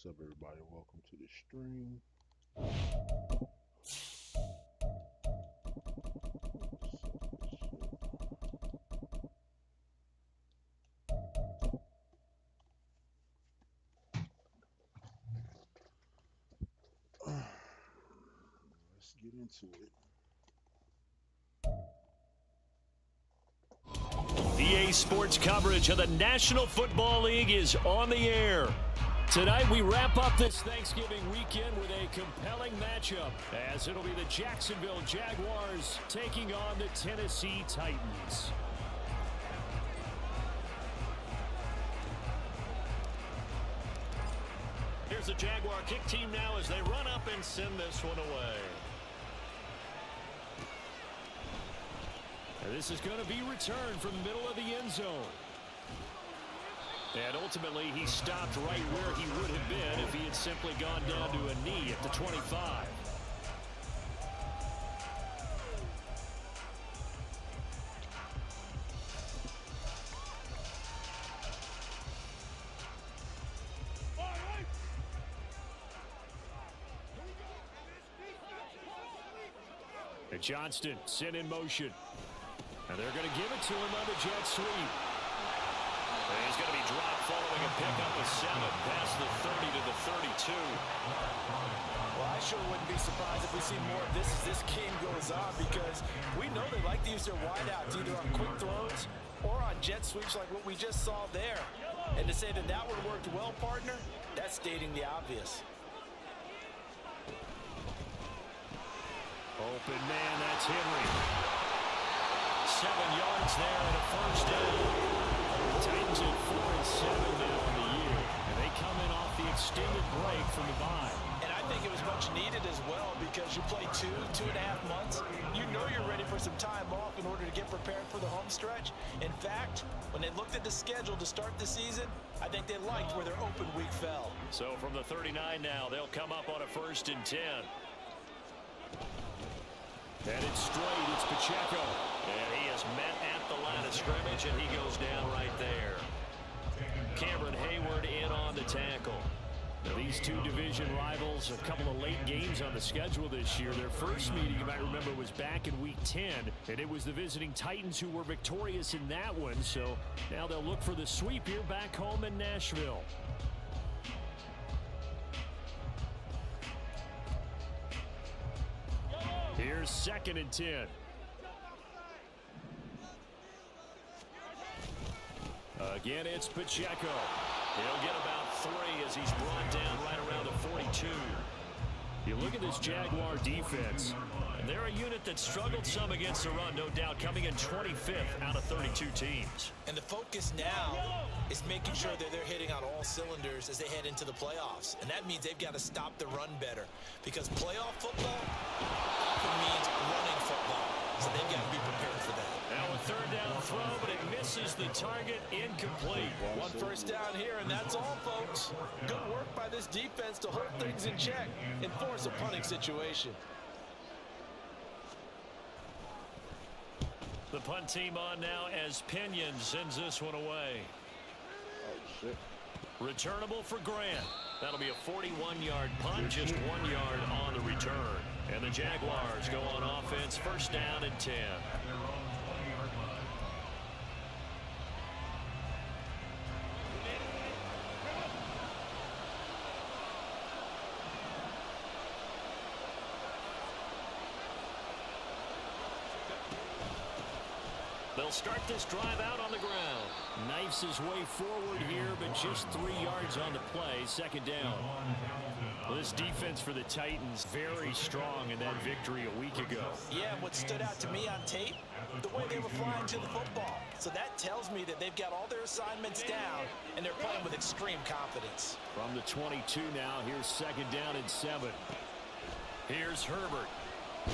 What's up, everybody? Welcome to the stream. Let's get into it. EA Sports coverage of the National Football League is on the air. Tonight we wrap up this Thanksgiving weekend with a compelling matchup, as it'll be the Jacksonville Jaguars taking on the Tennessee Titans. Here's the Jaguar kick team now as they run up and send this one away. And this is going to be returned from the middle of the end zone. And ultimately, he stopped right where he would have been if he had simply gone down to a knee at the 25. And Johnston sent in motion. And they're going to give it to him on the jet sweep. And he's going to be dropped following a pickup of 7 past the 30 to the 32. Well, I sure wouldn't be surprised if we see more of this as this game goes on, because we know they like to use their wideouts either on quick throws or on jet sweeps like what we just saw there. And to say that that one worked well, partner, that's stating the obvious. Open man, that's Henry. 7 yards there and a first down. Titans at 4-7 now in the year, and they come in off the extended break from the bye. And I think it was much needed as well, because you play 2.5 months. You know you're ready for some time off in order to get prepared for the home stretch. In fact, when they looked at the schedule to start the season, I think they liked where their open week fell. So from the 39 now, they'll come up on a 1st and 10. And it's straight, it's Pacheco. And he is met at the line of scrimmage, and he goes down right there. Cameron Hayward in on the tackle. Now, these two division rivals, a couple of late games on the schedule this year. Their first meeting, you might remember, was back in Week 10, and it was the visiting Titans who were victorious in that one. So now they'll look for the sweep here back home in Nashville. Here's 2nd and 10. Again, it's Pacheco. He'll get about 3 as he's brought down right around the 42. You look at this Jaguar defense, and they're a unit that struggled some against the run, no doubt, coming in 25th out of 32 teams. And the focus now is making sure that they're hitting on all cylinders as they head into the playoffs. And that means they've got to stop the run better, because playoff football often means running football. So they've got to be prepared for that. Now a 3rd down throw, but it misses the target, incomplete. 1 first down here, and that's all, folks. Good work by this defense to hold things in check and force a punting situation. The punt team on now as Pinion sends this one away. Oh, shit. Returnable for Grant. That'll be a 41-yard punt, just 1 yard on the return. And the Jaguars go on offense, 1st down and 10. They'll start this drive out on the ground. Knifes his way forward here, but just 3 yards on the play. 2nd down. Well, this defense for the Titans, very strong in that victory a week ago. Yeah, what stood out to me on tape, the way they were flying to the football. So that tells me that they've got all their assignments down, and they're playing with extreme confidence. From the 22 now, here's 2nd down and 7. Here's Herbert.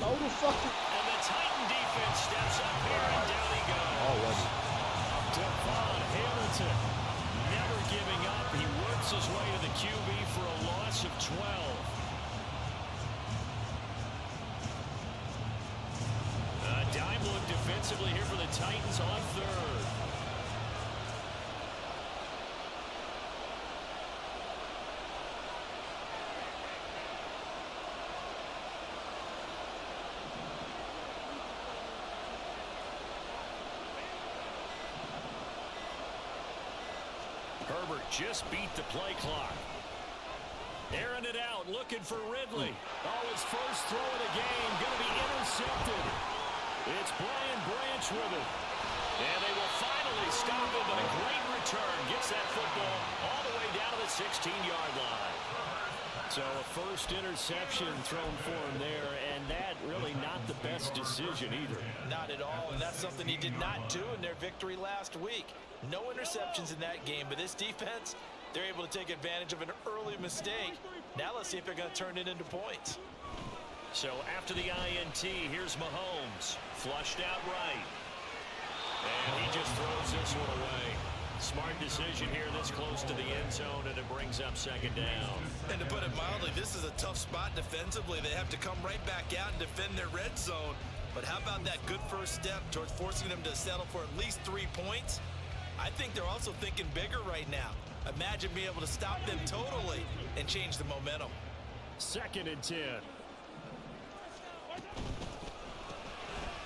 Oh, the fuck. And the Titan defense steps up here, and down he goes. Devon Hamilton, never giving up. He works his way to the QB for a loss of 12. A dime look defensively here for the Titans on 3rd. Herbert just beat the play clock. Airing it out, looking for Ridley. Oh, his first throw of the game, going to be intercepted. It's Brian Branch with it. And they will finally stop him, but a great return. Gets that football all the way down to the 16-yard line. So a first interception thrown for him there, and that really not the best decision either. Not at all, and that's something he did not do in their victory last week. No interceptions in that game, but this defense, they're able to take advantage of an early mistake. Now let's see if they're going to turn it into points. So after the INT, here's Mahomes. Flushed out right. And he just throws this one away. Smart decision here this close to the end zone, and it brings up second down. And to put it mildly, this is a tough spot defensively. They have to come right back out and defend their red zone. But how about that good first step towards forcing them to settle for at least 3 points? I think they're also thinking bigger right now. Imagine being able to stop them totally and change the momentum. 2nd and 10.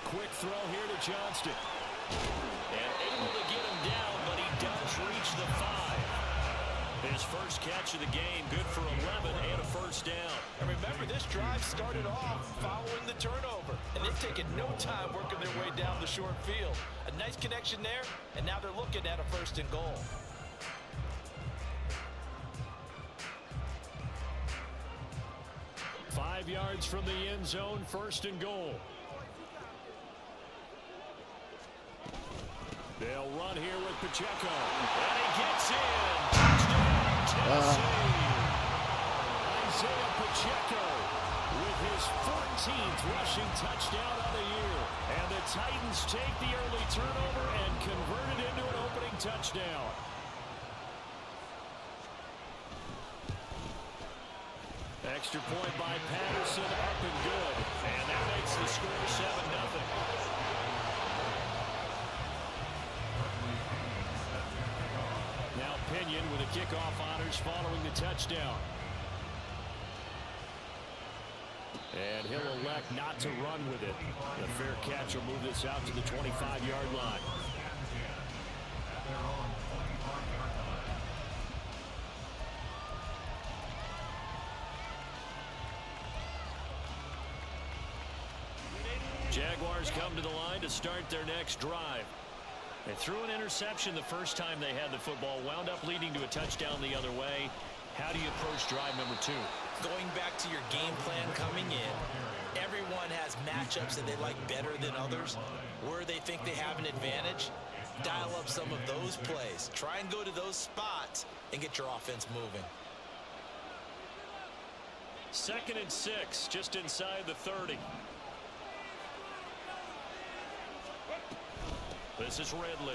Quick throw here to Johnston. And able to get him down, but he does reach the 5. His first catch of the game, good for 11 and a first down. And remember, this drive started off following the turnover, and they've taken no time working their way down the short field. A nice connection there, and now they're looking at a 1st and goal. Five yards from the end zone, 1st and goal. They'll run here with Pacheco. And he gets in. Touchdown, Tennessee. Isaiah Pacheco with his 14th rushing touchdown of the year. And the Titans take the early turnover and convert it into an opening touchdown. Extra point by Patterson, up and good. And that makes the score 7-0. Now Pinion with a kickoff honors following the touchdown. And he'll elect not to run with it. The fair catch will move this out to the 25-yard line. Jaguars come to the line to start their next drive. They threw an interception the first time they had the football, wound up leading to a touchdown the other way. How do you approach drive number 2? Going back to your game plan coming in, everyone has matchups that they like better than others. Where they think they have an advantage, dial up some of those plays. Try and go to those spots and get your offense moving. 2nd and 6, just inside the 30. This is Ridley.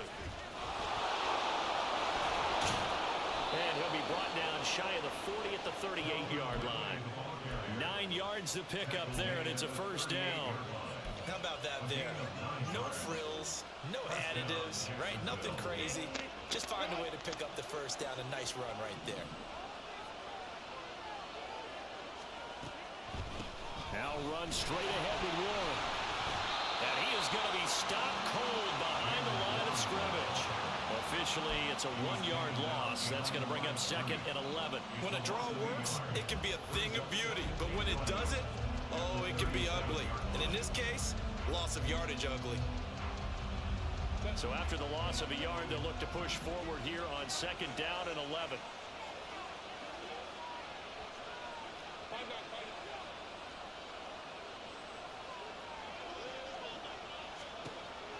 And he'll be brought down shy of the 40 at the 38-yard line. 9 yards to pick up there, and it's a first down. How about that there? No frills, no additives, right? Nothing crazy. Just find a way to pick up the first down. A nice run right there. Now run straight ahead with Warren. And he is going to be stopped cold behind the line of scrimmage. Officially, it's a 1-yard loss. That's going to bring up 2nd and 11. When a draw works, it can be a thing of beauty. But when it doesn't, oh, it can be ugly. And in this case, loss of yardage ugly. So after the loss of a yard, they'll look to push forward here on 2nd down and 11.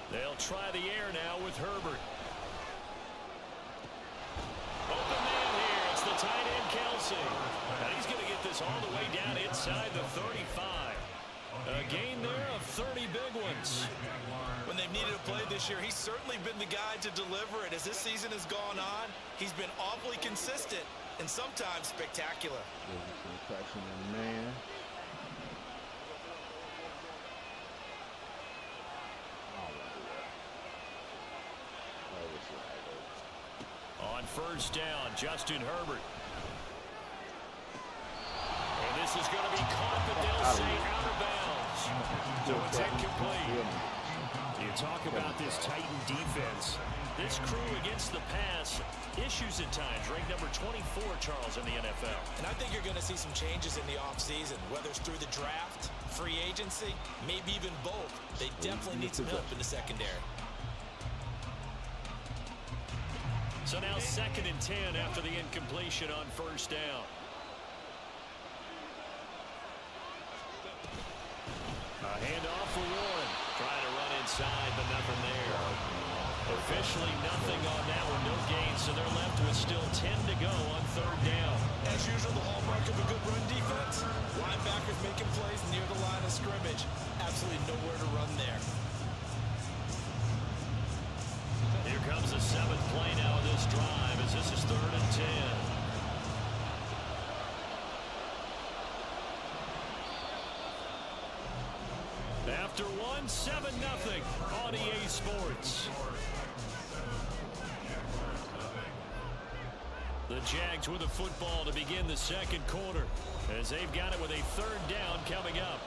They'll try the air now with Herbert. Open man here. It's the tight end, Kelsey. And he's going to get this all the way down inside the 35. A gain there of 30 big ones. When they've needed a play this year, he's certainly been the guy to deliver it. As this season has gone on, he's been awfully consistent and sometimes spectacular. Man. On 1st down, Justin Herbert. And this is going to be caught, but they'll say out of bounds. So it's incomplete. You talk about this Titan defense. This crew against the pass, issues at times. Ranked number 24, Charles, in the NFL. And I think you're going to see some changes in the offseason, whether it's through the draft, free agency, maybe even both. They definitely need some help in the secondary. So now 2nd and 10 after the incompletion on 1st down. A handoff for Warren. Trying to run inside, but nothing there. Officially nothing on that one, no gain, so they're left with still 10 to go on 3rd down. As usual, the hallmark of a good run defense, linebackers making plays near the line of scrimmage. Absolutely nowhere to run there. Here comes the 7th play now of this drive as this is 3rd and 10. After 7-0 on EA Sports. The Jags with a football to begin the 2nd quarter as they've got it with a 3rd down coming up.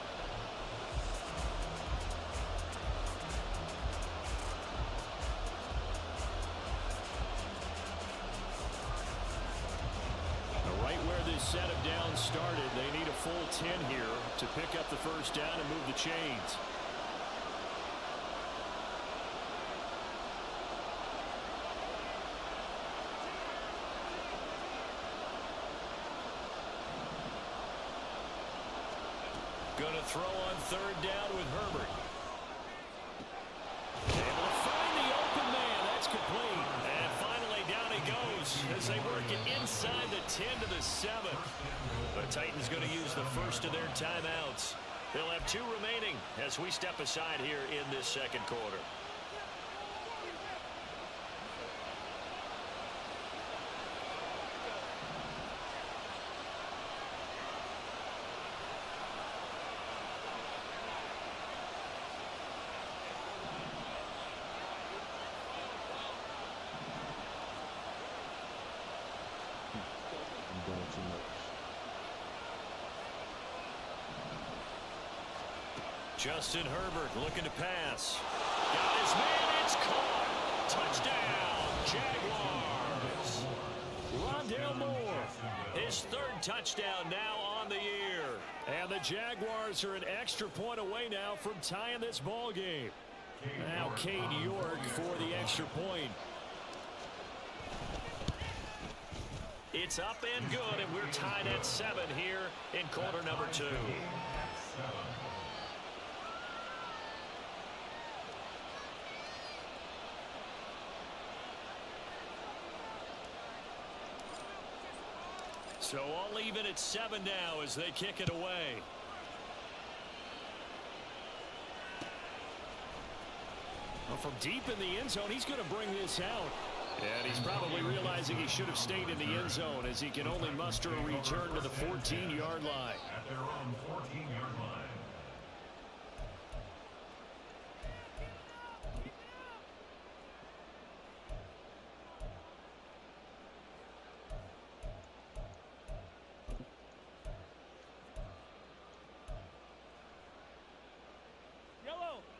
Right where this set of downs started, they need a full 10 here to pick up the 1st down and move the chains. Going to throw on 3rd down with Herbert. Able to find the open man. That's complete. And finally down he goes as they work it inside the 10 to the 7. The Titans going to use the first of their timeouts. They'll have 2 remaining as we step aside here in this 2nd quarter. Justin Herbert looking to pass. Got his man, it's caught. Touchdown, Jaguars. Rondale Moore, his 3rd touchdown now on the year. And the Jaguars are an extra point away now from tying this ball game. Now Cade York for the extra point. It's up and good, and we're tied at 7 here in quarter number 2. So all even at 7 now as they kick it away. Well, from deep in the end zone, he's going to bring this out. And he's probably realizing he should have stayed in the end zone as he can only muster a return to the 14-yard line. At their own 14-yard line.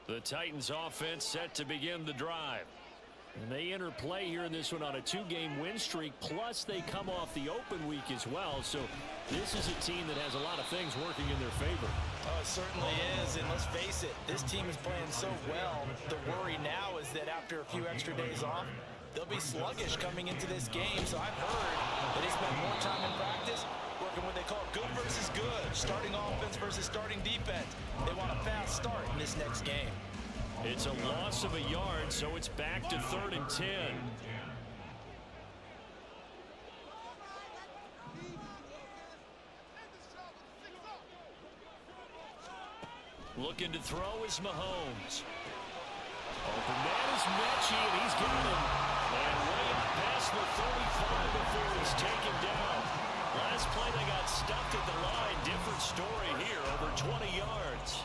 The Titans offense set to begin the drive. And they enter play here in this one on a 2-game win streak, plus they come off the open week as well. So this is a team that has a lot of things working in their favor. Oh, it certainly is, and let's face it, this team is playing so well. The worry now is that after a few extra days off, they'll be sluggish coming into this game. So I've heard that they spend more time in practice working what they call good versus good, starting offense versus starting defense. They want a fast start in this next game. It's a loss of a yard, so it's back to 3rd and 10. Looking to throw is Mahomes. Open man is Mechie, and he's got him. And way up past the 35 before he's taken down. Last play they got stuffed at the line. Different story here, over 20 yards.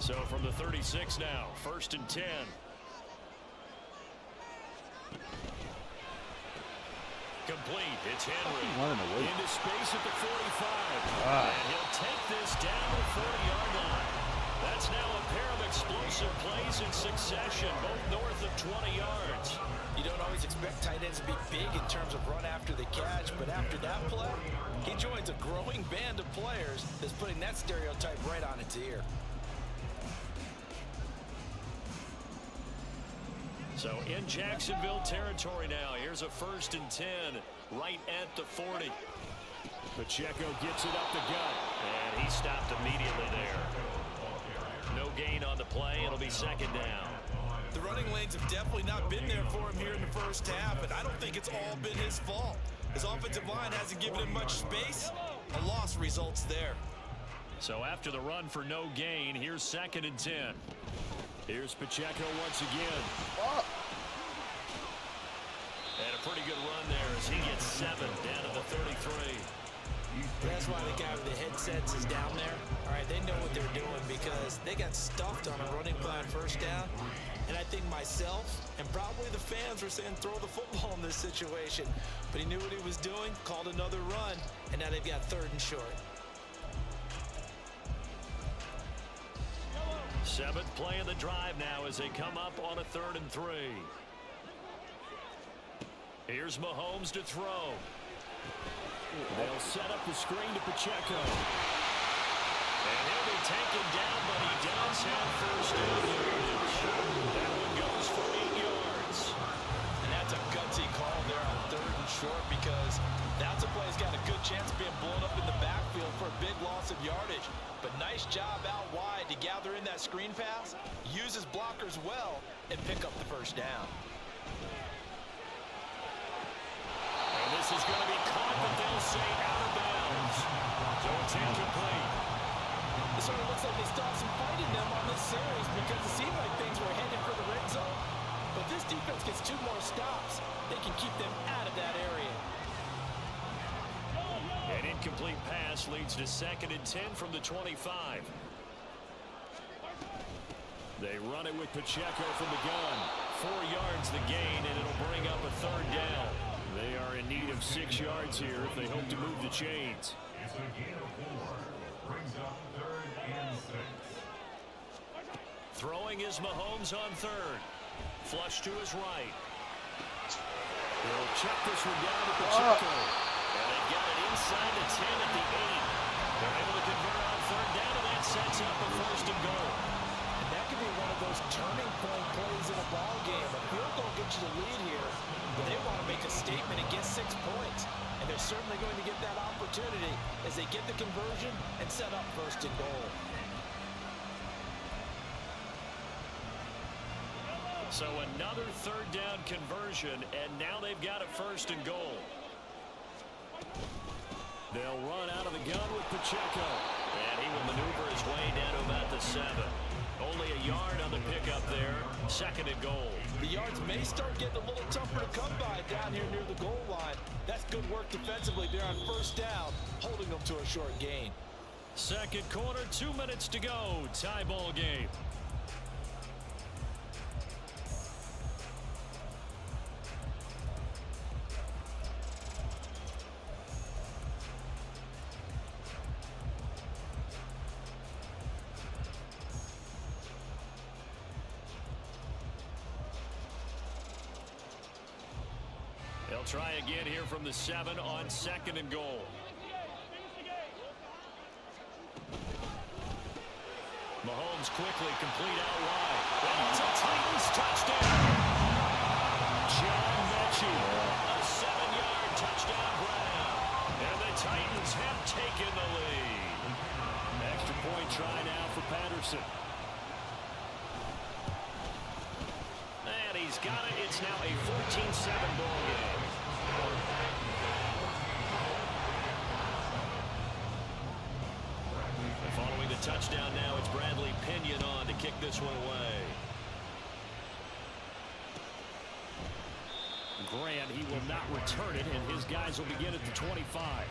So from the 36 now, 1st and 10. Complete. It's Henry. Into space at the 45. And he'll take this down to the 40-yard line. That's now a pair of explosive plays in succession, both north of 20 yards. You don't always expect tight ends to be big in terms of run after the catch, but after that play, he joins a growing band of players that's putting that stereotype right on its ear. So in Jacksonville territory now. Here's a 1st and 10 right at the 40. Pacheco gets it up the gut, and he stopped immediately there. No gain on the play. It'll be 2nd down. The running lanes have definitely not been there for him here in the first half, and I don't think it's all been his fault. His offensive line hasn't given him much space. A loss results there. So after the run for no gain, here's 2nd and 10. Here's Pacheco once again. And a pretty good run there as he gets 7 down to the 33. That's why the guy with the headsets is down there. All right, they know what they're doing because they got stuffed on a running play on 1st down. And I think myself and probably the fans were saying throw the football in this situation. But he knew what he was doing, called another run, and now they've got 3rd and short. 7th play of the drive now as they come up on a 3rd and 3. Here's Mahomes to throw. They'll set up the screen to Pacheco. And he'll be taken down, but he does have 1st down yardage. That one goes for 8 yards. And that's a gutsy call there on 3rd and short because that's a play that's got a good chance of being blown up in the backfield for a big loss of yardage. But nice job out wide to gather in that screen pass, use his blockers well, and pick up the 1st down. And this is going to be caught, but they'll say out of bounds. So it's incomplete. It sort of looks like they still have some fight in them on this series because it seemed like things were headed for the red zone. But this defense gets 2 more stops. They can keep them out of that area. An incomplete pass leads to 2nd and 10 from the 25. They run it with Pacheco from the gun. 4 yards the gain, and it'll bring up a 3rd down. They are in need of 6 yards here if they hope to move the chains. It's a gain of 4. Brings up 3rd and 6. Throwing is Mahomes on 3rd. Flush to his right. He'll check this one down to Pacheco. And they got it inside the 10 at the 8. They're able to convert on 3rd down, and that sets up a 1st and goal. And that could be one of those turning point plays in a ball game. A field goal gets you the lead here, but they want to make a statement and get 6 points. And they're certainly going to get that opportunity as they get the conversion and set up 1st and goal. So another 3rd down conversion, and now they've got a 1st and goal. They'll run out of the gun with Pacheco. And he will maneuver his way down to about the 7. Only a yard on the pickup there. 2nd and goal. The yards may start getting a little tougher to come by down here near the goal line. That's good work defensively there on 1st down, holding them to a short gain. 2nd quarter, 2 minutes to go. Tie ball game. They'll try again here from the 7 on 2nd and goal. Mahomes quickly complete out wide. It's a Titans touchdown. John Mechie, a 7-yard touchdown grab. And the Titans have taken the lead. Extra point try now for Patterson. And he's got it. It's now a 14-7 ball game. Following the touchdown now, it's Bradley Pinion on to kick this one away. Grant, he will not return it, and his guys will begin at the 25.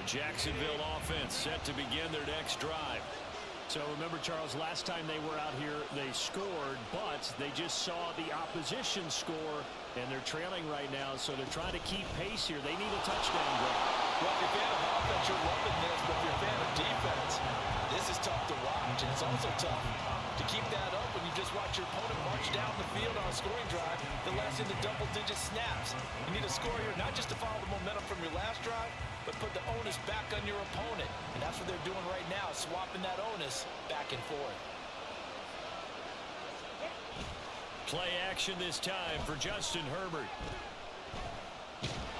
The Jacksonville offense set to begin their next drive. So remember, Charles, last time they were out here, they scored, but they just saw the opposition score, and they're trailing right now, so they're trying to keep pace here. They need a touchdown drive. Well, if you're a fan of offense, you're loving this, but if you're a fan of defense, this is tough to watch, and it's also tough to keep that up when you just watch your opponent march down the field on a scoring drive that lasts into double-digit snaps. You need a score here, not just to follow the momentum from your last drive, but put the onus back on your opponent. And that's what they're doing right now, swapping that onus back and forth. Play action this time for Justin Herbert.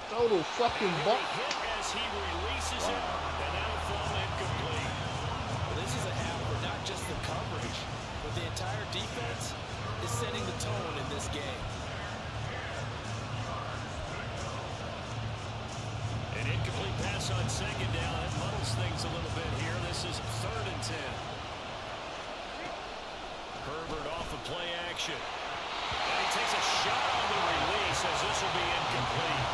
Total fucking buck. Hit as he releases it, and that'll fall incomplete. Well, this is a half for not just the coverage, but the entire defense is setting the tone in this game. An incomplete pass on second down. It muddles things a little bit here. This is 3rd and 10. Herbert off of play action. And he takes a shot on the release as this will be incomplete.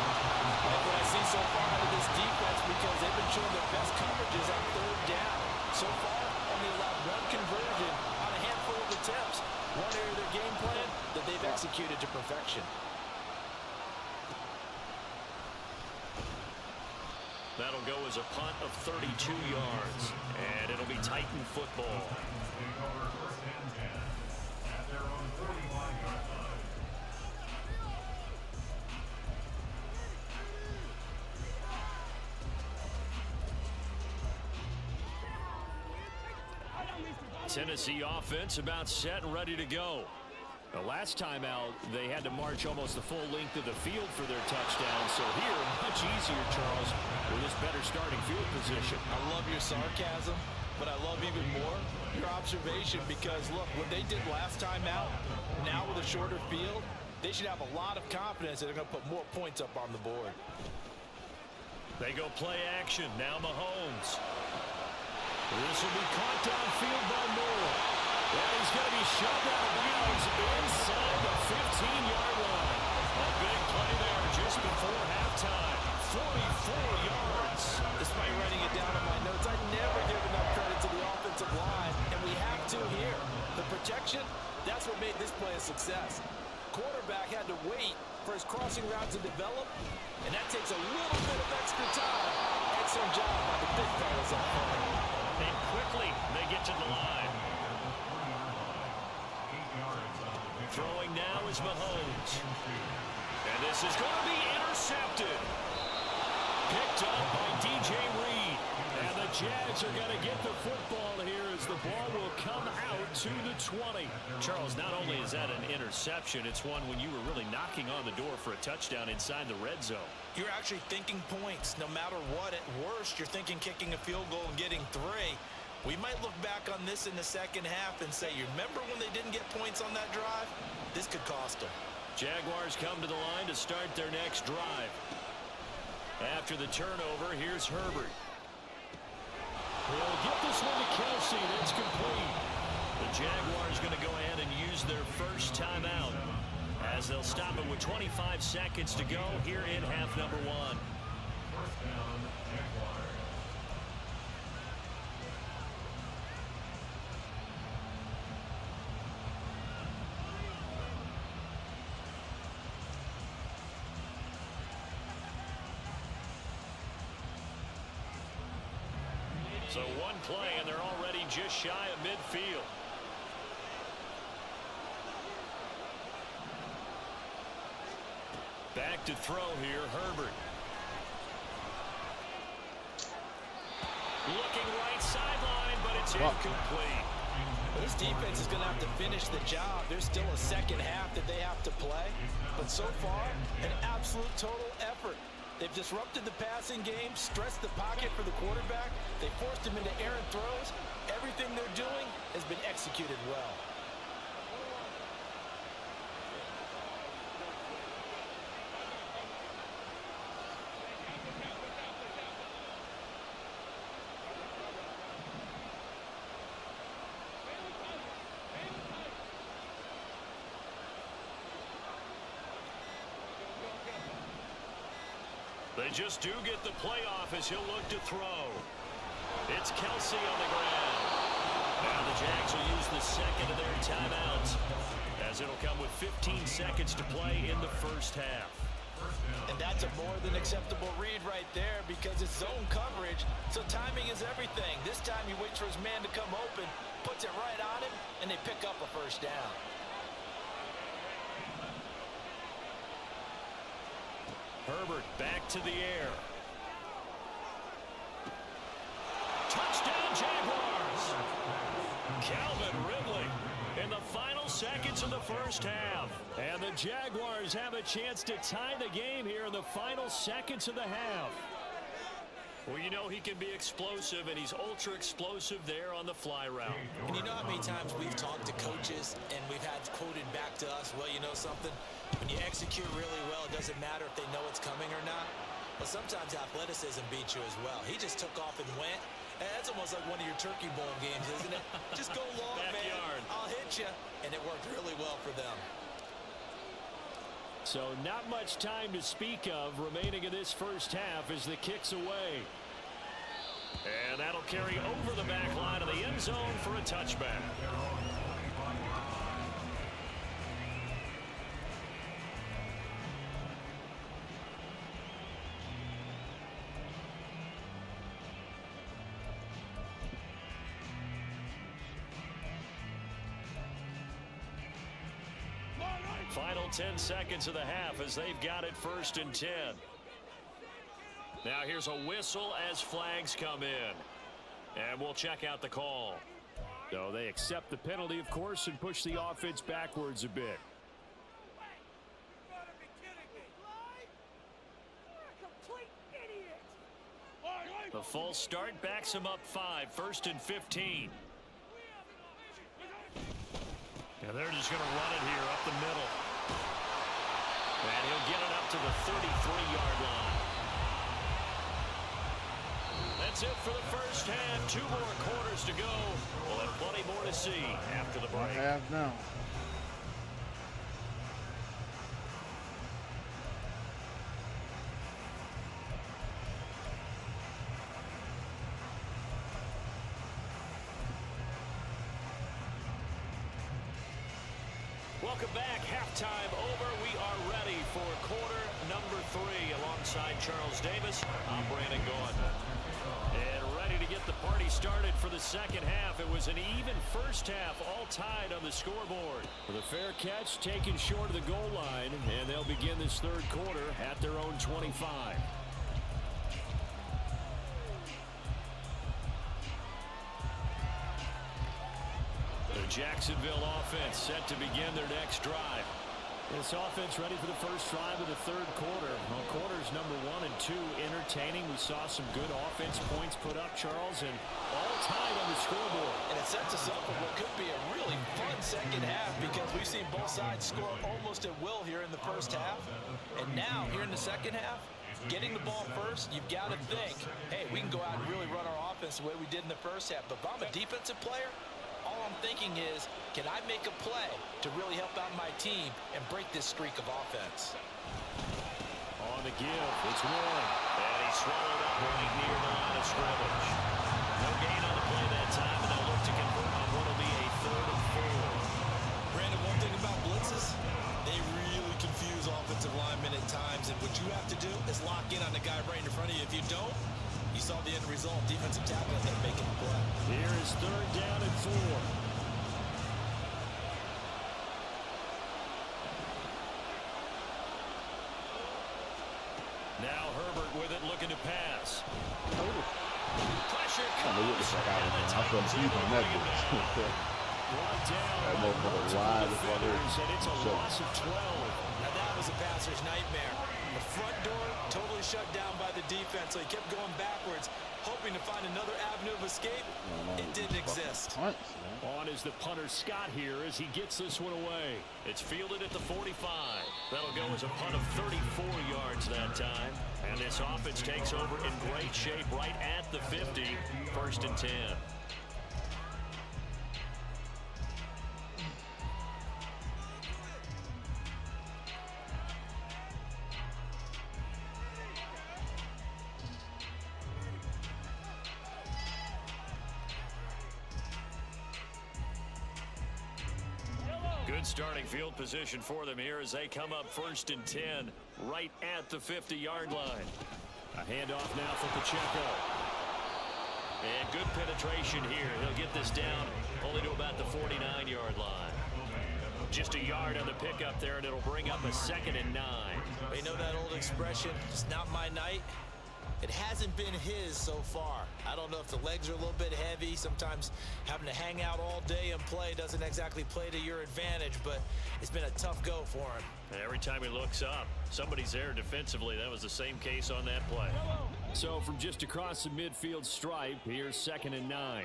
Like what I see so far out of this defense, because they've been showing their best coverages on 3rd down. So far, only allowed 1 conversion on a handful of attempts. One area of their game plan that they've executed to perfection. That'll go as a punt of 32 yards, and it'll be Titan football. Take over 1st and 10 at their own 45-yard line. Tennessee offense about set and ready to go. The last time out, they had to march almost the full length of the field for their touchdown. So here, much easier, Charles, with this better starting field position. I love your sarcasm, but I love even more your observation, because, look, what they did last time out, now with a shorter field, they should have a lot of confidence that they're going to put more points up on the board. They go play action. Now Mahomes. This will be caught downfield by Moore. And he's going to be shoved out of bounds inside the 15-yard line. A big play there just before halftime. 44 yards. Despite writing it down in my notes, I never give enough credit to the offensive line, and we have to here. The protection, that's what made this play a success. Quarterback had to wait for his crossing route to develop, and that takes a little bit of extra time. Excellent job by the big fellas up front. And quickly, they get to the line. Throwing now is Mahomes. And this is going to be intercepted. Picked up by DJ Reed. And the Jags are going to get the football here as the ball will come out to the 20. Charles, not only is that an interception, it's one when you were really knocking on the door for a touchdown inside the red zone. You're actually thinking points. No matter what, at worst, you're thinking kicking a field goal and getting 3. We might look back on this in the second half and say, you remember when they didn't get points on that drive? This could cost them. Jaguars come to the line to start their next drive. After the turnover, here's Herbert. He'll get this one to Kelsey. That's complete. The Jaguars going to go ahead and use their first timeout, as they'll stop it with 25 seconds to go here in half number 1. First down, Jaguars. So one play, and they're already just shy of midfield. Back to throw here, Herbert. Looking right sideline, but it's incomplete. This defense is going to have to finish the job. There's still a second half that they have to play. But so far, an absolute total effort. They've disrupted the passing game, stressed the pocket for the quarterback. They forced him into errant throws. Everything they're doing has been executed well. They just do get the playoff as he'll look to throw. It's Kelsey on the ground. Now the Jags will use the second of their timeouts, as it'll come with 15 seconds to play in the first half. And that's a more than acceptable read right there because it's zone coverage, so timing is everything. This time he waits for his man to come open, puts it right on him, and they pick up a first down. Herbert back to the air. Touchdown Jaguars! Calvin Ridley in the final seconds of the first half. And the Jaguars have a chance to tie the game here in the final seconds of the half. Well, you know he can be explosive, and he's ultra explosive there on the fly route. And you know how many times we've talked to coaches and we've had quoted back to us, well, you know something? When you execute really well, it doesn't matter if they know it's coming or not. Well, sometimes athleticism beats you as well. He just took off and went. And that's almost like one of your turkey bowl games, isn't it? Just go long, man. I'll hit you. And it worked really well for them. So not much time to speak of remaining in this first half as the kick's away. And that'll carry over the back line of the end zone for a touchback. Final 10 seconds of the half as they've got it 1st and 10. Now here's a whistle as flags come in. And we'll check out the call. So they accept the penalty, of course, and push the offense backwards a bit. The false start backs him up 5, 1st and 15. And they're just going to run it here up the middle. And he'll get it up to the 33-yard line. That's it for the first half. 2 more quarters to go. We'll have plenty more to see after the break. Half now. Welcome back. Halftime over. We are ready for quarter number 3 alongside Charles Davis. I'm Brandon Gordon. And ready to get the party started for the second half. It was an even first half, all tied on the scoreboard. With a fair catch taken short of the goal line, and they'll begin this third quarter at their own 25. The Jacksonville offense set to begin their next drive. This offense ready for the first drive of the third quarter. Well, quarters number 1 and 2 entertaining. We saw some good offense points put up, Charles, and all tied on the scoreboard. And it sets us up for what could be a really fun second half because we've seen both sides score almost at will here in the first half. And now, here in the second half, getting the ball first, you've got to think, hey, we can go out and really run our offense the way we did in the first half. But if I'm a defensive player, all I'm thinking is, can I make a play to really help out my team and break this streak of offense? On the give, it's Warren. And he swallowed up right near the line of scrimmage. No gain on the play that time, and they'll look to convert on what will be a 3rd and 4. Brandon, one thing about blitzes, they really confuse offensive linemen at times, and what you have to do is lock in on the guy right in front of you. If you don't, you saw the end result. Defensive tackle, they're making a play. Here is 3rd down and 4. Now Herbert with it, looking to pass. Pressure I know what the fuck I was doing. I fell asleep on that bitch. Brought down That motherfucker wide as fuck. and it's a loss of 12. Now that was a passer's nightmare. The front door totally shut down by the defense, so he kept going backwards, hoping to find another avenue of escape. It didn't exist. On is the punter Scott here as he gets this one away. It's fielded at the 45. That'll go as a punt of 34 yards that time. And this offense takes over in great shape right at the 50. 1st and 10. Good starting field position for them here as they come up 1st and 10 right at the 50-yard line. A handoff now for Pacheco. And good penetration here. He'll get this down only to about the 49-yard line. Just a yard on the pickup there, and it'll bring up a 2nd and 9. You know that old expression, it's not my night? It hasn't been his so far. I don't know if the legs are a little bit heavy. Sometimes having to hang out all day and play doesn't exactly play to your advantage, but it's been a tough go for him. And every time he looks up, somebody's there defensively. That was the same case on that play. So from just across the midfield stripe, here's 2nd and 9.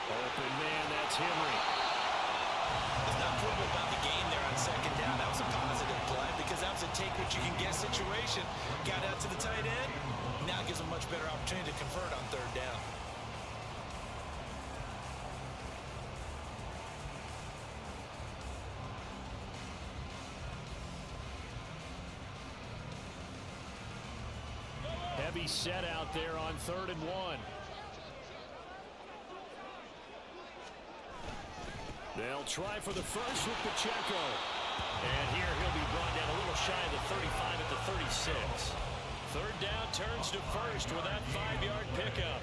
Open man, that's Henry. It's not provable about the game there on 2nd down. That was a positive play because that was a take what you can get situation. Got out to the tight end. Now gives a much better opportunity to convert on 3rd down. Heavy set out there on 3rd and 1. They'll try for the first with Pacheco. And here he'll be brought down a little shy of the 35 at the 36. 3rd down turns to 1st with that 5-yard pickup.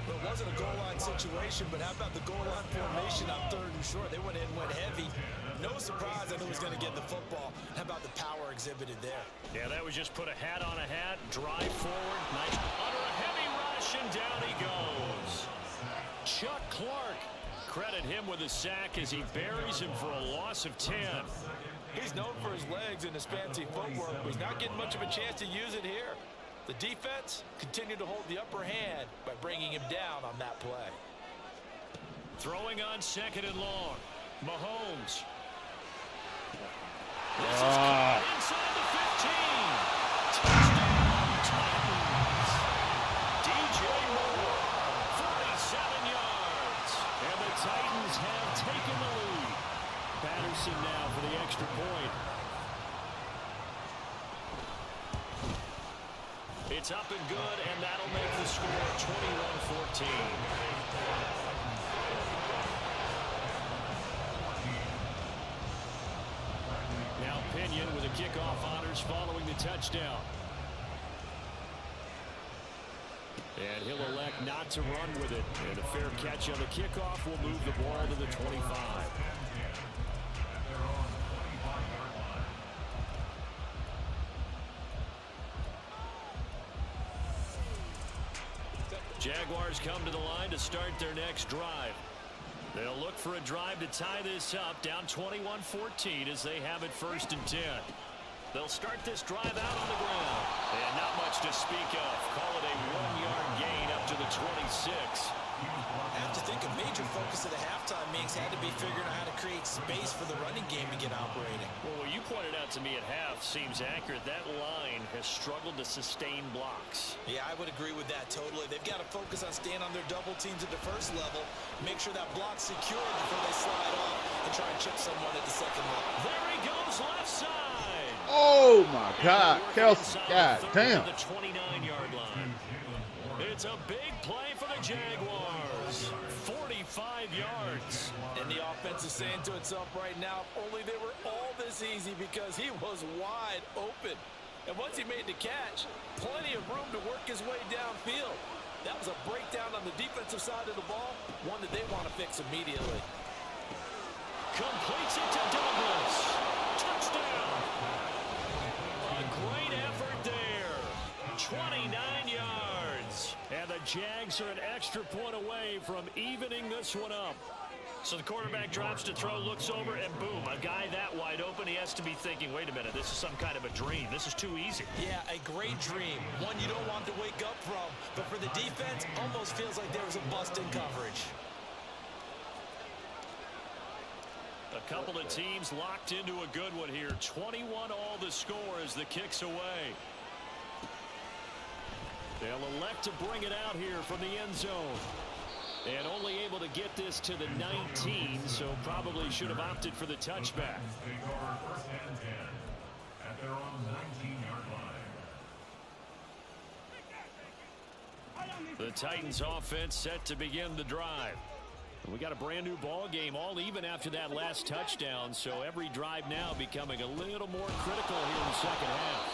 Well, it wasn't a goal line situation, but how about the goal line formation on 3rd and short? They went in, went heavy. No surprise I knew he was going to get the football. How about the power exhibited there? Yeah, that was just put a hat on a hat, drive forward, nice under a heavy rush, and down he goes. Chuck Clark. Credit him with a sack as he buries him for a loss of 10. He's known for his legs and his fancy footwork, but he's not getting much of a chance to use it here. The defense continued to hold the upper hand by bringing him down on that play. Throwing on 2nd and long. Mahomes. Ah. This is caught inside the 15. Touchdown, Titans. DJ Moore, 47 yards. And the Titans have taken the lead. Patterson now for the extra point. It's up and good, and that'll make the score 21-14. Now Pinion with the kickoff honors following the touchdown. And he'll elect not to run with it. And a fair catch on the kickoff will move the ball to the 25. Jaguars come to the line to start their next drive. They'll look for a drive to tie this up, down 21-14 as they have it 1st and 10. They'll start this drive out on the ground. And not much to speak of. Call it a 1-yard gain up to the 26. I have to think a major focus of the halftime meetings had to be figuring out how to create space for the running game to get operating. Well, what you pointed out to me at half seems accurate. That line has struggled to sustain blocks. Yeah, I would agree with that totally. They've got to focus on staying on their double teams at the 1st level, make sure that block's secured before they slide off and try and chip someone at the 2nd level. There he goes, left side. Oh, my God. Kelsey, God damn. The 29-yard line. It's a big play for the Jaguars. 45 yards. And the offense is saying to itself right now, if only they were all this easy because he was wide open. And once he made the catch, plenty of room to work his way downfield. That was a breakdown on the defensive side of the ball, one that they want to fix immediately. Completes it to Douglas. Touchdown. A great effort there. 29 yards. And the Jags are an extra point away from evening this one up. So the quarterback drops to throw, looks over, and boom, a guy that wide open, he has to be thinking, wait a minute, this is some kind of a dream. This is too easy. Yeah, a great dream. One you don't want to wake up from. But for the defense, almost feels like there was a bust in coverage. A couple of teams locked into a good one here. 21 all the score as the kick's away. They'll elect to bring it out here from the end zone. And only able to get this to the 19, so probably should have opted for the touchback. Take over 1st and 10 at their own 19-yard line. The Titans offense set to begin the drive. We got a brand new ball game, all even after that last touchdown. So every drive now becoming a little more critical here in the second half.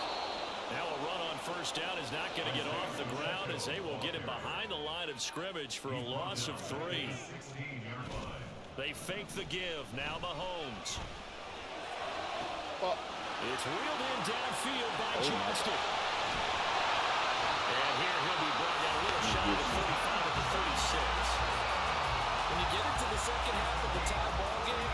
Now a run on first down is not going to get off the ground as they will get it behind the line of scrimmage for a loss of 3. They fake the give. Now Mahomes. It's reeled in downfield by Johnston. And here he'll be brought down a little shy of the 35 at the 36. When you get into the second half of the tie ball game,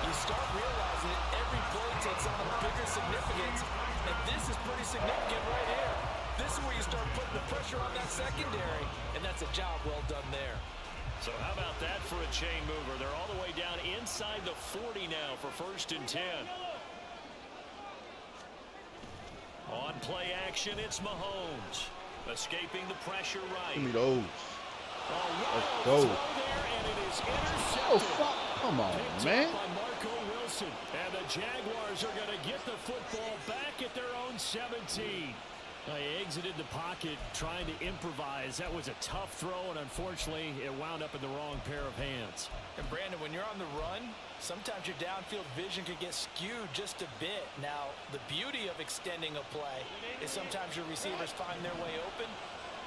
you start realizing that every play takes on a bigger significance, and this is pretty significant right here. This is where you start putting the pressure on that secondary, and that's a job well done there. So how about that for a chain mover? They're all the way down inside the 40 now for 1st and 10. On play action, it's Mahomes. Escaping the pressure right. Give me those. Let's go. There, and it is intercepted. Oh, fuck. Come on, Picked man. up by Marco Wilson. And the Jaguars are going to get the football back at their own 17. They exited the pocket trying to improvise. That was a tough throw, and unfortunately, it wound up in the wrong pair of hands. And Brandon, when you're on the run, sometimes your downfield vision could get skewed just a bit. Now, the beauty of extending a play is sometimes your receivers find their way open,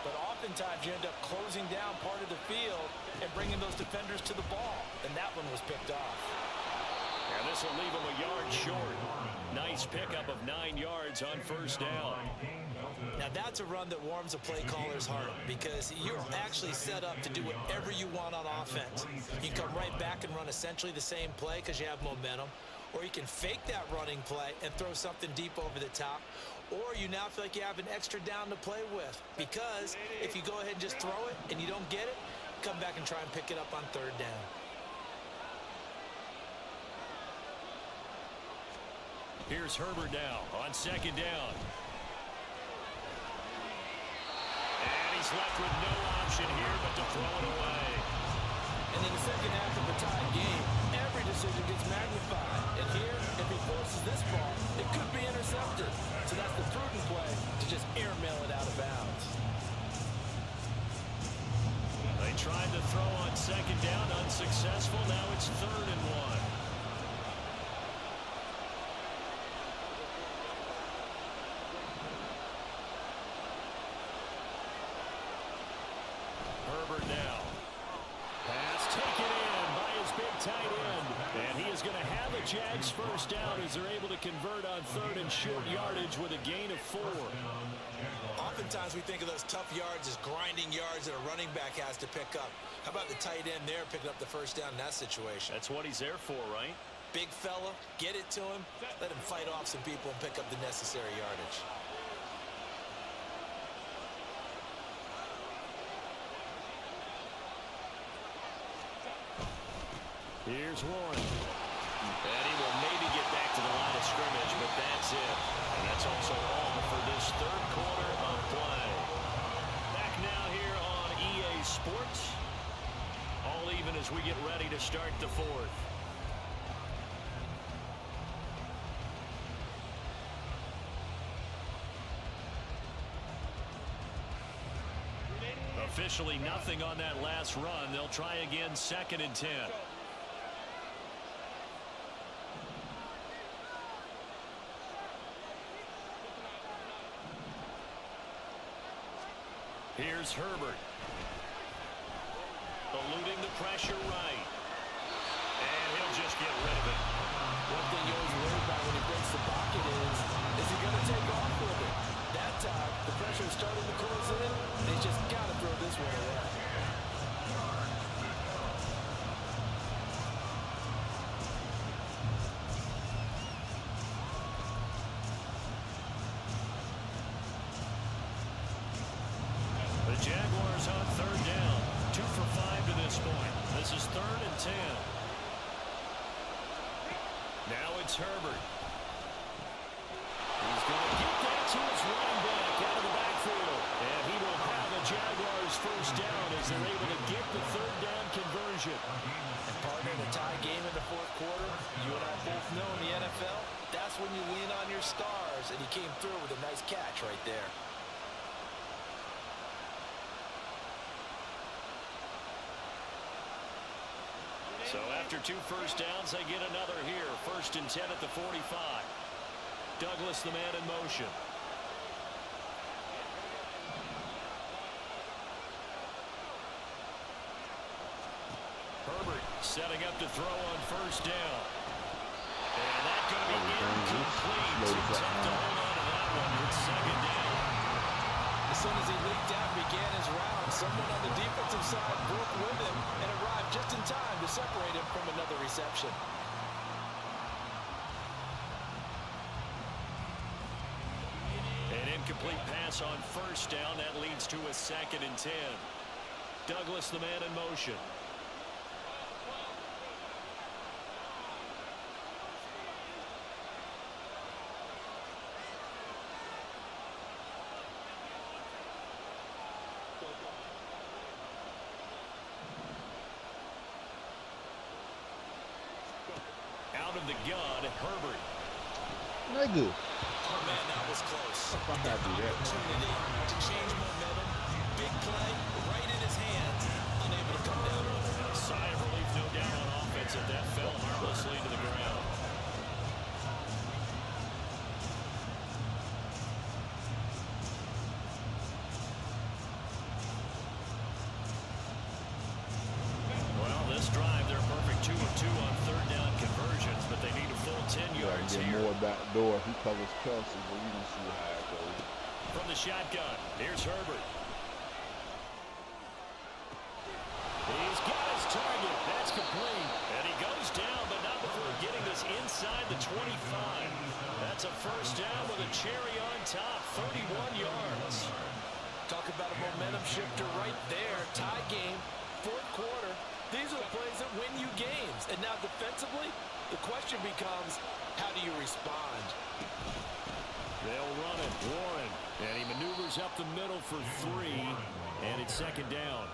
but oftentimes you end up closing down part of the field and bringing those defenders to the ball, and that one was picked off. And this will leave him a yard short. Nice pickup of 9 yards on first down. Now that's a run that warms a play caller's heart because you're actually set up to do whatever you want on offense. You can come right back and run essentially the same play because you have momentum, or you can fake that running play and throw something deep over the top, or you now feel like you have an extra down to play with because if you go ahead and just throw it and you don't get it, come back and try and pick it up on 3rd down. Here's Herbert now on 2nd down. And he's left with no option here but to throw it away. And in the second half of the tie game, every decision gets magnified. And here, if he forces this ball, it could be intercepted. So that's the prudent play to just airmail it out of bounds. They tried to throw on 2nd down, unsuccessful. Now it's 3rd and 1. Herbert now. Pass taken in by his big tight end. And he is going to have a Jags first down as they're able to convert on 3rd and short yardage with a gain of 4. Oftentimes we think of those tough yards as grinding yards that a running back has to pick up. How about the tight end there picking up the first down in that situation? That's what he's there for, right? Big fella, get it to him, let him fight off some people and pick up the necessary yardage. Here's Warren. And he will maybe get back to the line of scrimmage, but that's it. And that's also all for this 3rd quarter of play. Back now here on EA Sports. All even as we get ready to start the 4th. Officially nothing on that last run. They'll try again 2nd and 10. Here's Herbert. Eluding the pressure right. And he'll just get rid of it. One thing you always worry about when he breaks the pocket is he going to take off with it? That time, the pressure is starting to close in, and he's just got to throw this one away. The Jaguars on 3rd down. 2 for 5 to this point. This is 3rd and 10. Now it's Herbert. He's going to get that to his running back out of the backfield. And he will have a Jaguars first down as they're able to get the 3rd down conversion. And partner, in a tie game in the 4th quarter, you and I both know in the NFL, that's when you lean on your stars, and he came through with a nice catch right there. So after 2 first downs, they get another here. 1st and 10 at the 45. Douglas, the man in motion. Herbert setting up to throw on 1st down. And that's going to be incomplete. Too tough to hold on to that one. It's 2nd down. As soon as he leaked out and began his round, someone on the defensive side broke with him and arrived just in time to separate him from another reception. An incomplete pass on 1st down. That leads to a 2nd and 10. Douglas, the man in motion. Out of the gun, Herbert. Nigga. Oh, man, that was close. Fuck, I do that. Opportunity to change momentum. Big play right in his hands. Unable to come down with it. A sigh of relief, no doubt, on offense as that fell harmlessly to the ground. Well, this drive, they're perfect 2 of 2 on 3rd down conversions, but they need a full 10 yards Get here. more back door. He covers Kelsey, but we don't see how it goes. From the shotgun, here's Herbert. He's got his target. That's complete. And he goes down, but not before getting this inside the 25. That's a 1st down with a cherry on top, 31 yards. Talk about a momentum shifter right there. Tie game, 4th quarter. These are the plays that win you games. And now defensively, the question becomes, how do you respond? They'll run it. Warren. And he maneuvers up the middle for 3. And it's 2nd down.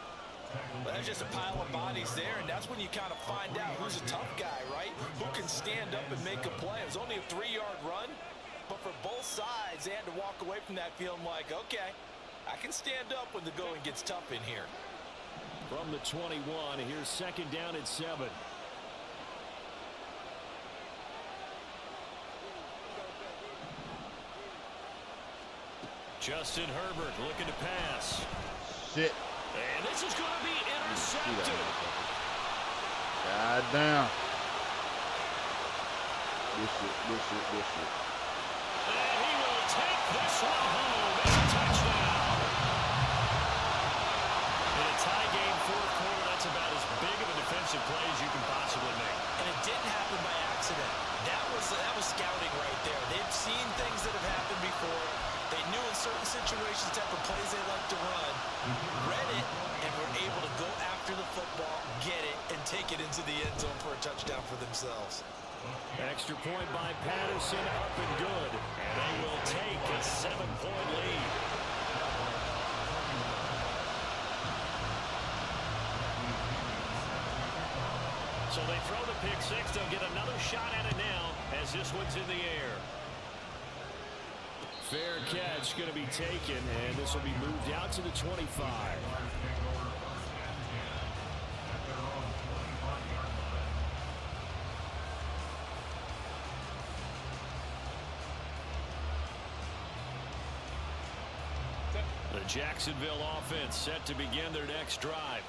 Well, there's just a pile of bodies there, and that's when you kind of find out who's a tough guy, right? Who can stand up and make a play. It was only a 3-yard run, but for both sides, they had to walk away from that feeling like, okay, I can stand up when the going gets tough in here. From the 21, here's 2nd down at 7. Justin Herbert looking to pass. Shit. And this is going to be intercepted. God damn. This shit. And he will take this one home. It's a touchdown. In a tie game, 4th quarter, that's about as big of a defensive play as you can possibly make. And it didn't happen by accident. That was scouting right there. They've seen things that have happened before. They knew in certain situations the type of plays they like to run, read it, and were able to go after the football, get it, and take it into the end zone for a touchdown for themselves. Extra point by Patterson, up and good. And they will take a 7-point lead. So they throw the pick 6. They'll get another shot at it now as this one's in the air. Fair catch going to be taken, and this will be moved out to the 25. The Jacksonville offense set to begin their next drive.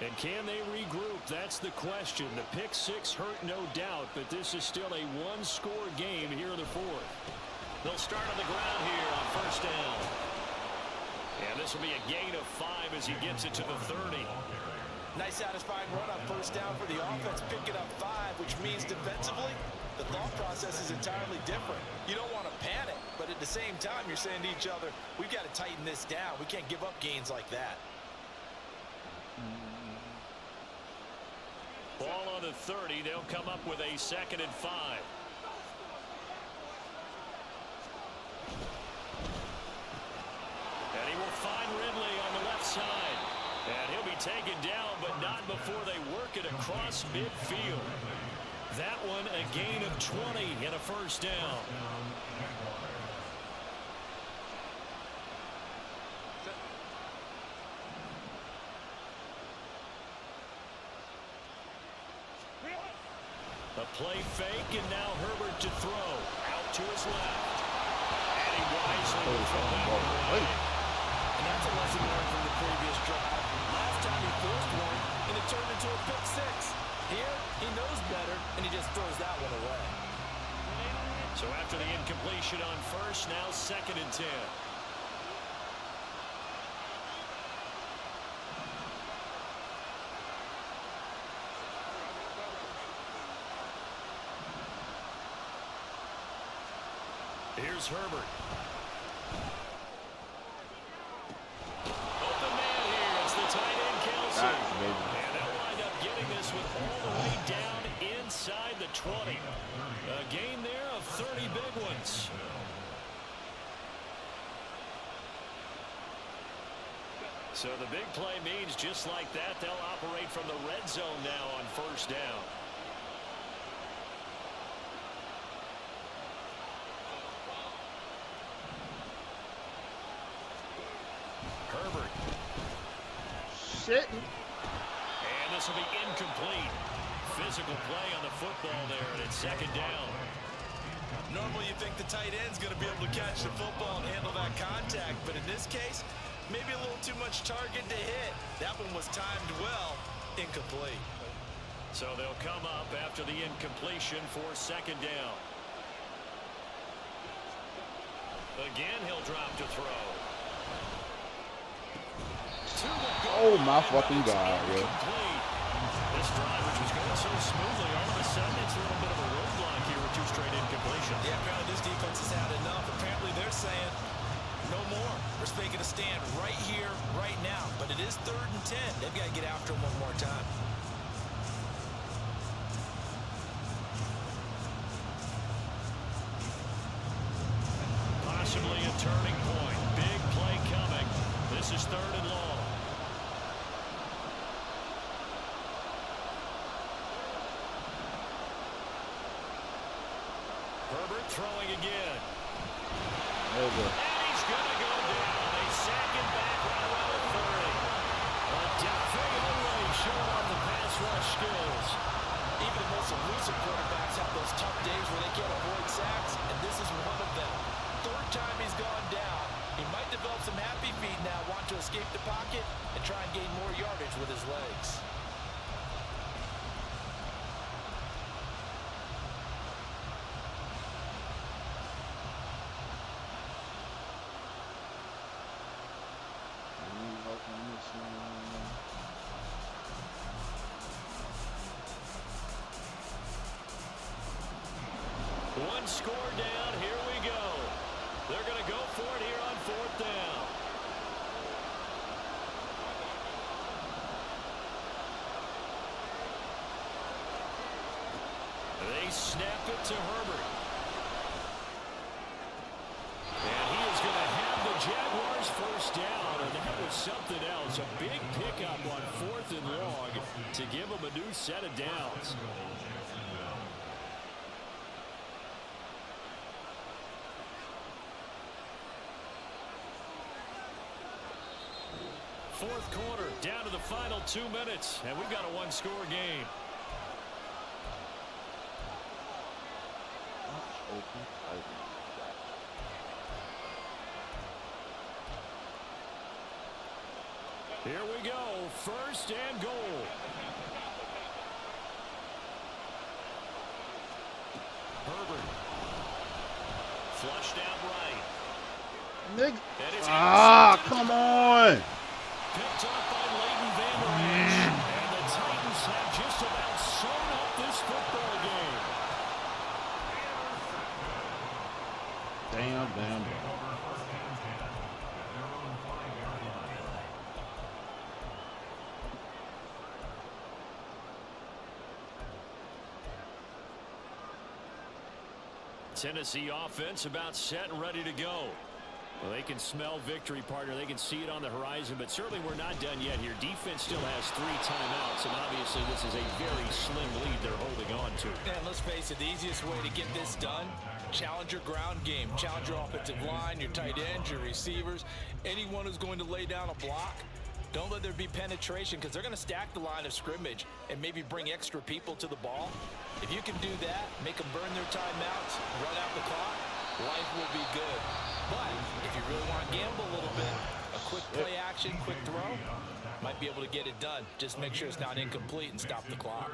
And can they regroup? That's the question. The pick 6 hurt, no doubt, but this is still a one-score game here in the 4th. They'll start on the ground here on 1st down. And this will be a gain of 5 as he gets it to the 30. Nice satisfying run on 1st down for the offense, picking up 5, which means defensively, the thought process is entirely different. You don't want to panic, but at the same time, you're saying to each other, we've got to tighten this down. We can't give up gains like that. Ball on the 30. They'll come up with a 2nd and 5. And he will find Ridley on the left side. And he'll be taken down, but not before they work it across midfield. That one a gain of 20 and a 1st down. A play fake, and now Herbert to throw. Out to his left. And he wisely from that one away. And that's a lesson learned from the previous drive. Last time he forced one, and it turned into a pick six. Here, he knows better, and he just throws that one away. So after the incompletion on first, now 2nd and 10. Here's Herbert. Open man here. It's the tight end, Kelsey. And they'll wind up getting this with all the way down inside the 20. A gain there of 30 big ones. So the big play means just like that, they'll operate from the red zone now on first down. Herbert. Shit. And this will be incomplete. Physical play on the football there, and it's 2nd down. Normally you think the tight end's going to be able to catch the football and handle that contact, but in this case, maybe a little too much target to hit. That one was timed well, incomplete. So they'll come up after the incompletion for 2nd down. Again, he'll drop to throw. Oh my fucking God, yeah. This drive, which was going so smoothly, all of a sudden it's a little bit of a roadblock here with 2 straight incompletions. Yeah, apparently this defense has had enough. Apparently they're saying no more. We're making a stand right here, right now. But it is 3rd and 10. They've got to get after him one more time. Possibly a turning point. Big play coming. This is 3rd and long. Herbert throwing again. There we go. And he's going to go down. They sack him back right around the 30. Dafe Olay showing off the pass rush skills. Even the most elusive quarterbacks have those tough days where they can't avoid sacks, and this is one of them. 3rd time he's gone down. He might develop some happy feet now, want to escape the pocket and try and gain more yardage with his legs. One score down. Here we go. They're going to go for it here on 4th down. They snap it to Herbert. And he is going to have the Jaguars first down. And that was something else. A big pickup on 4th and long to give them a new set of downs. Fourth quarter, down to the final 2 minutes, and we've got a 1-score game. Here we go, 1st and goal. Herbert. Flushed out right. Come on. Picked up by Leighton Vander Esch. And the Titans have just about sewn up this football game. Damn. Tennessee offense about set and ready to go. Well, they can smell victory, partner. They can see it on the horizon, but certainly we're not done yet here. Defense still has 3 timeouts, and obviously this is a very slim lead they're holding on to. And let's face it, the easiest way to get this done, challenge your ground game. Challenge your offensive line, your tight ends, your receivers, anyone who's going to lay down a block. Don't let there be penetration because they're going to stack the line of scrimmage and maybe bring extra people to the ball. If you can do that, make them burn their timeouts, run out the clock, life will be good. But if you really want to gamble a little bit, a quick play action, quick throw, might be able to get it done. Just make sure it's not incomplete and stop the clock.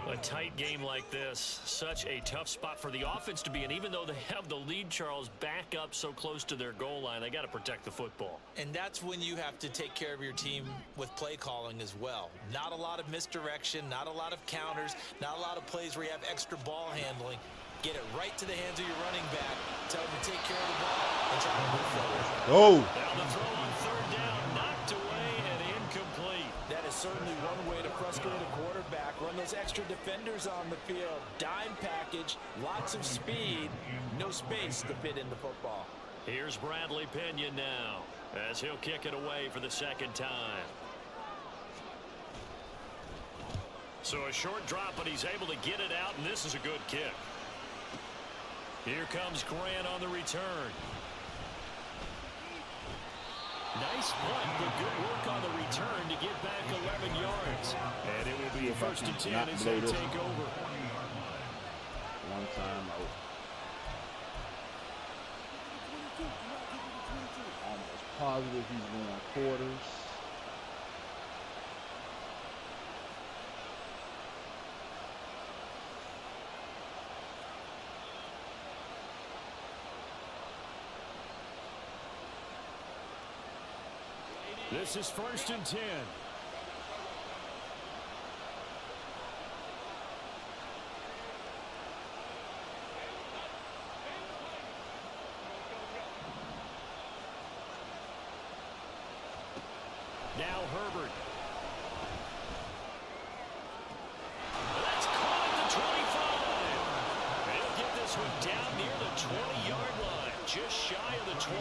A tight game like this, such a tough spot for the offense to be in. Even though they have the lead, Charles, back up so close to their goal line, they got to protect the football. And that's when you have to take care of your team with play calling as well. Not a lot of misdirection, not a lot of counters, not a lot of plays where you have extra ball handling. Get it right to the hands of your running back. Tell him to take care of the ball and try to move forward. Oh! Now the throw on third down, knocked away and incomplete. That is certainly one way to frustrate a quarterback. Run those extra defenders on the field. Dime package, lots of speed, no space to fit in the football. Here's Bradley Pinion now as he'll kick it away for the second time. So a short drop, but he's able to get it out, and this is a good kick. Here comes Grant on the return. Nice punt, but good work on the return to get back 11 yards. And it will be first and 10 as they take over. One time out. Almost positive he's going quarters. This is first and 10. Now Herbert. That's caught at the 25. He'll get this one down near the 20-yard line, just shy of the 20.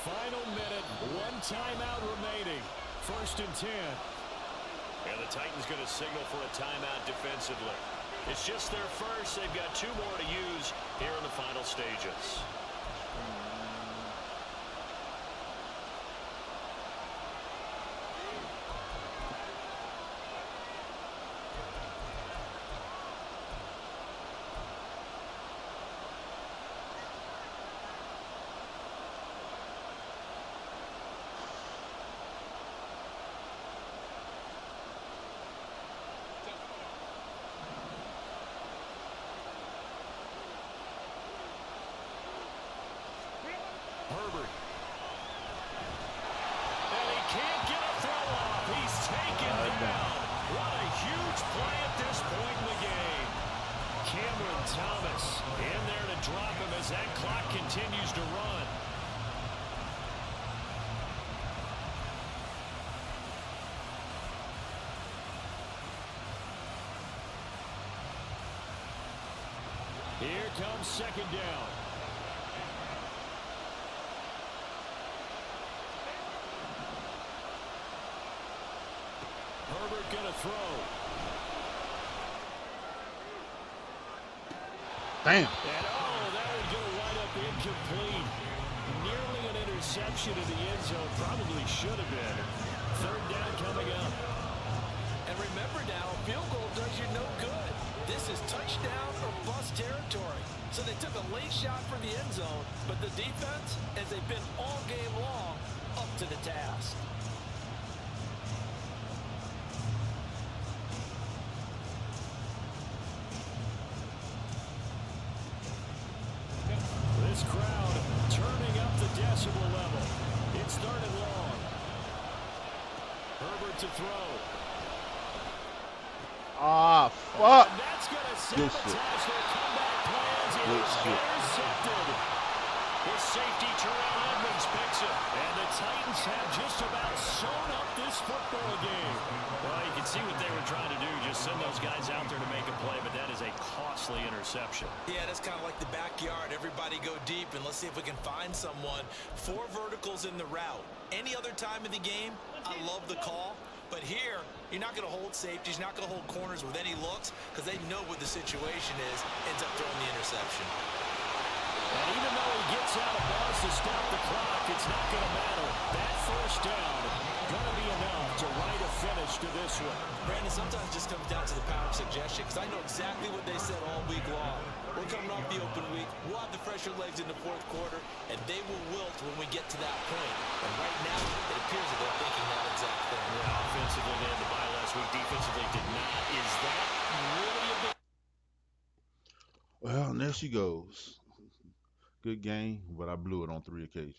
Final minute, one timeout remaining. First and 10. And the Titans going to signal for a timeout defensively. It's just their first. They've got two more to use here in the final stages. Herbert. And he can't get a throw off. He's taken down. What a huge play at this point in the game. Cameron Thomas in there to drop him as that clock continues to run. Here comes second down. Herbert gonna throw. Damn. And that would go right up incomplete. Nearly an interception in the end zone. Probably should have been. Third down coming up. And remember now, a field goal does you no good. This is touchdown or bust territory. So they took a late shot for the end zone, but the defense, as they've been all game long, up to the task. This crowd turning up the decibel level. It's third and long. Herbert to throw. Ah, fuck. And that's going to Good sabotage shit. their comeback plans. It Good is shit. intercepted. The safety, Terrell Edmonds, picks it. And the Titans have just about sewn up this football game. Well, you can see what they were trying to do. Just send those guys out there to make a play, but that is a costly interception. Yeah, that's kind of like the backyard. Everybody go deep, and let's see if we can find someone. 4 verticals in the route. Any other time of the game, I love the call. But here, you're not going to hold safeties, you're not going to hold corners with any looks because they know what the situation is, ends up throwing the interception. And even though he gets out of bounds to stop the clock, it's not going to matter. first down. Going to be enough to write a finish to this one. Brandon, sometimes it just comes down to the power of suggestion, because I know exactly what they said all week long. We're coming off the open week. We'll have the fresher legs in the fourth quarter, and they will wilt when we get to that point. And right now, it appears that they're thinking that exact thing. Yeah, offensively, they had the bye last week. Defensively, did not. Is that really a big... Well, and there she goes. Good game, but I blew it on 3 occasions.